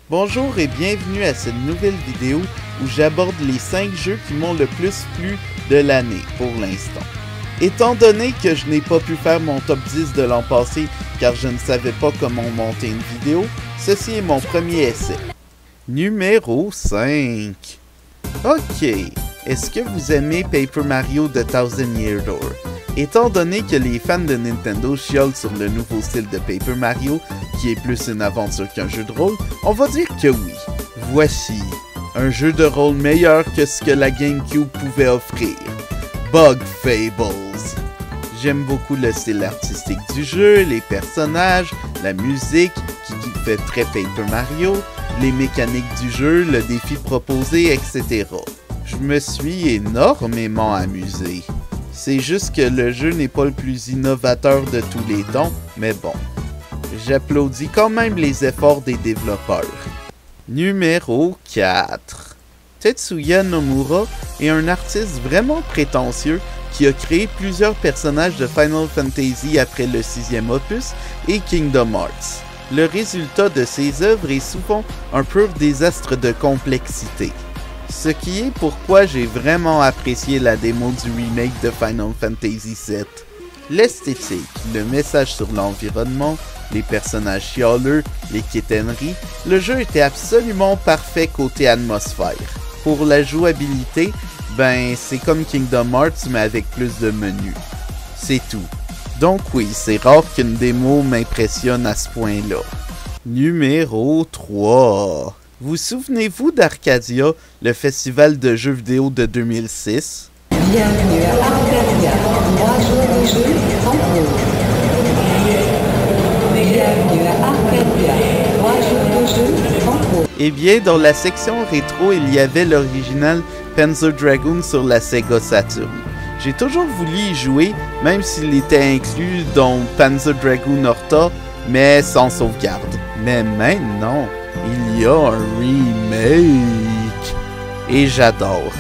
Bonjour et bienvenue à cette nouvelle vidéo où j'aborde les 5 jeux qui m'ont le plus plu de l'année pour l'instant. Étant donné que je n'ai pas pu faire mon top 10 de l'an passé car je ne savais pas comment monter une vidéo, ceci est mon premier essai. Numéro 5. Ok, est-ce que vous aimez Paper Mario The Thousand Year Door? Étant donné que les fans de Nintendo chiolent sur le nouveau style de Paper Mario, qui est plus une aventure qu'un jeu de rôle, on va dire que oui. Voici un jeu de rôle meilleur que ce que la GameCube pouvait offrir. Bug Fables. J'aime beaucoup le style artistique du jeu, les personnages, la musique qui fait très Paper Mario, les mécaniques du jeu, le défi proposé, etc. Je me suis énormément amusé. C'est juste que le jeu n'est pas le plus innovateur de tous les temps, mais bon. J'applaudis quand même les efforts des développeurs. Numéro 4. Tetsuya Nomura est un artiste vraiment prétentieux qui a créé plusieurs personnages de Final Fantasy après le 6e opus et Kingdom Hearts. Le résultat de ses œuvres est souvent un pur désastre de complexité. Ce qui est pourquoi j'ai vraiment apprécié la démo du remake de Final Fantasy VII. L'esthétique, le message sur l'environnement, les personnages chialeux, les quétaineries, le jeu était absolument parfait côté atmosphère. Pour la jouabilité, ben c'est comme Kingdom Hearts mais avec plus de menus. C'est tout. Donc oui, c'est rare qu'une démo m'impressionne à ce point-là. Numéro 3. Vous souvenez-vous d'Arcadia, le festival de jeux vidéo de 2006? Bienvenue à Arcadia, 3 jours de jeux en cours. Bienvenue à Arcadia, 3 jours de jeux en cours. Eh bien, dans la section rétro, il y avait l'original Panzer Dragoon sur la Sega Saturn. J'ai toujours voulu y jouer, même s'il était inclus dans Panzer Dragoon Orta, mais sans sauvegarde. Mais maintenant, il y a un remake et j'adore.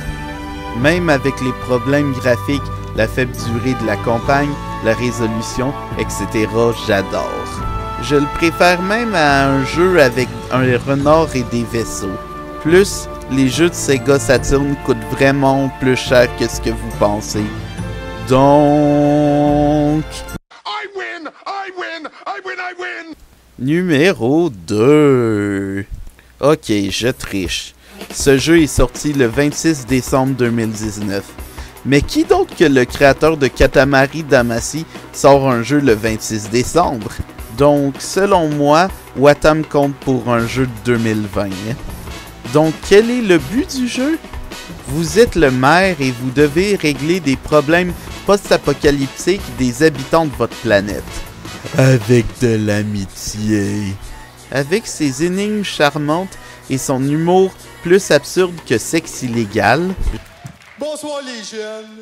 Même avec les problèmes graphiques, la faible durée de la campagne, la résolution, etc., j'adore. Je le préfère même à un jeu avec un renard et des vaisseaux. Plus, les jeux de Sega Saturn coûtent vraiment plus cher que ce que vous pensez. Donc... I win! Numéro 2. Ok, je triche. Ce jeu est sorti le 26 décembre 2019. Mais qui d'autre que le créateur de Katamari Damacy sort un jeu le 26 décembre? Donc, selon moi, Wattam compte pour un jeu de 2020. Donc, quel est le but du jeu? Vous êtes le maire et vous devez régler des problèmes post-apocalyptiques des habitants de votre planète. Avec de l'amitié. Avec ses énigmes charmantes et son humour plus absurde que sexe illégal. Bonsoir les jeunes,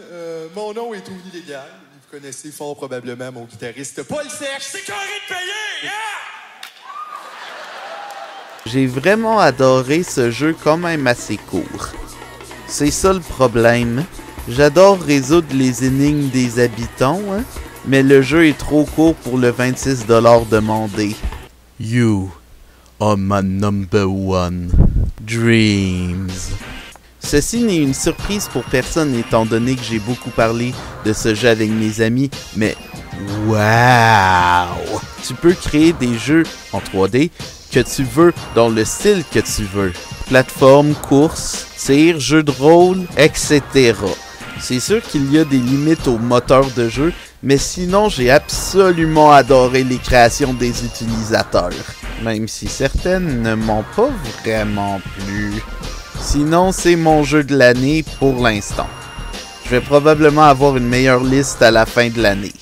mon nom est Tony Légal. Vous connaissez fort probablement mon guitariste Paul Serge. C'est carré de payer! Yeah! J'ai vraiment adoré ce jeu quand même assez court. C'est ça le problème. J'adore résoudre les énigmes des habitants, hein? Mais le jeu est trop court pour le 26$ demandé. You are my number one dreams. Ceci n'est une surprise pour personne étant donné que j'ai beaucoup parlé de ce jeu avec mes amis, mais wow! Tu peux créer des jeux en 3D que tu veux dans le style que tu veux. Plateforme, course, tir, jeu de rôle, etc. C'est sûr qu'il y a des limites au moteur de jeu, mais sinon j'ai absolument adoré les créations des utilisateurs. Même si certaines ne m'ont pas vraiment plu. Sinon c'est mon jeu de l'année pour l'instant. Je vais probablement avoir une meilleure liste à la fin de l'année.